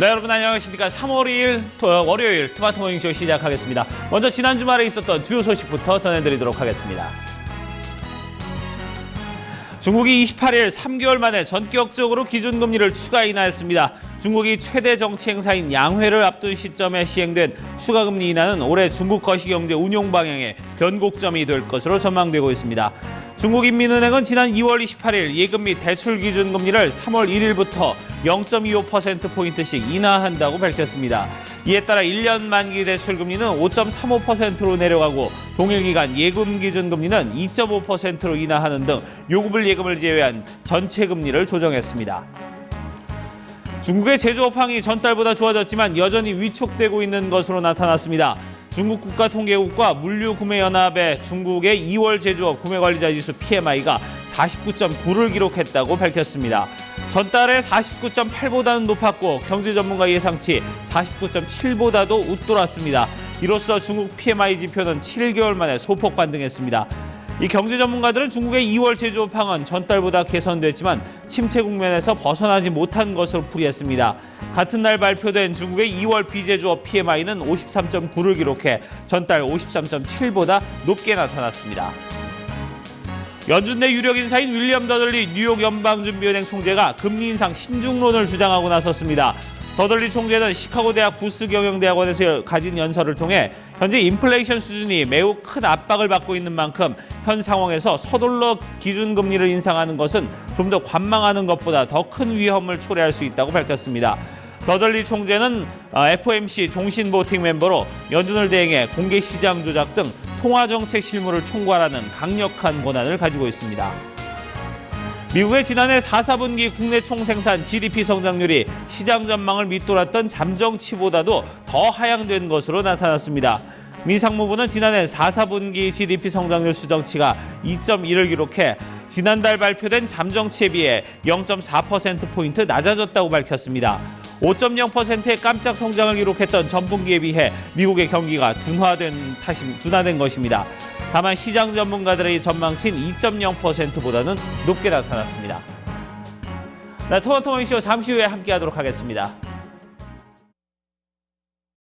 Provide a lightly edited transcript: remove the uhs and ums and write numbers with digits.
네, 여러분 안녕하십니까. 3월 2일 월요일 토마토 모닝쇼 시작하겠습니다. 먼저 지난 주말에 있었던 주요 소식부터 전해드리도록 하겠습니다. 중국이 28일 3개월 만에 전격적으로 기준금리를 추가 인하했습니다. 중국이 최대 정치 행사인 양회를 앞둔 시점에 시행된 추가금리 인하는 올해 중국 거시경제 운용 방향의 변곡점이 될 것으로 전망되고 있습니다. 중국인민은행은 지난 2월 28일 예금 및 대출 기준금리를 3월 1일부터 0.25%포인트씩 인하한다고 밝혔습니다. 이에 따라 1년 만기 대출금리는 5.35%로 내려가고 동일 기간 예금 기준금리는 2.5%로 인하하는 등 요구불 예금을 제외한 전체 금리를 조정했습니다. 중국의 제조업황이 전달보다 좋아졌지만 여전히 위축되고 있는 것으로 나타났습니다. 중국 국가통계국과 물류구매연합의 중국의 2월 제조업 구매관리자지수 PMI가 49.9를 기록했다고 밝혔습니다. 전달에 49.8보다는 높았고 경제전문가 예상치 49.7보다도 웃돌았습니다. 이로써 중국 PMI 지표는 7개월 만에 소폭 반등했습니다. 이 경제 전문가들은 중국의 2월 제조업황은 전달보다 개선됐지만 침체 국면에서 벗어나지 못한 것으로 풀이했습니다. 같은 날 발표된 중국의 2월 비제조업 PMI는 53.9를 기록해 전달 53.7보다 높게 나타났습니다. 연준 내 유력 인사인 윌리엄 더들리 뉴욕 연방준비은행 총재가 금리 인상 신중론을 주장하고 나섰습니다. 더들리 총재는 시카고 대학 부스 경영대학원에서 가진 연설을 통해 현재 인플레이션 수준이 매우 큰 압박을 받고 있는 만큼 현 상황에서 서둘러 기준금리를 인상하는 것은 좀 더 관망하는 것보다 더 큰 위험을 초래할 수 있다고 밝혔습니다. 더들리 총재는 FOMC 종신보팅 멤버로 연준을 대행해 공개시장 조작 등 통화정책 실무를 총괄하는 강력한 권한을 가지고 있습니다. 미국의 지난해 4분기 국내 총생산 GDP 성장률이 시장 전망을 밑돌았던 잠정치보다도 더 하향된 것으로 나타났습니다. 미 상무부는 지난해 4분기 GDP 성장률 수정치가 2.1을 기록해 지난달 발표된 잠정치에 비해 0.4%포인트 낮아졌다고 밝혔습니다. 5.0%의 깜짝 성장을 기록했던 전분기에 비해 미국의 경기가 둔화된 것입니다. 다만 시장 전문가들의 전망치인 2.0%보다는 높게 나타났습니다. 네, 토마토 모닝쇼 잠시 후에 함께하도록 하겠습니다.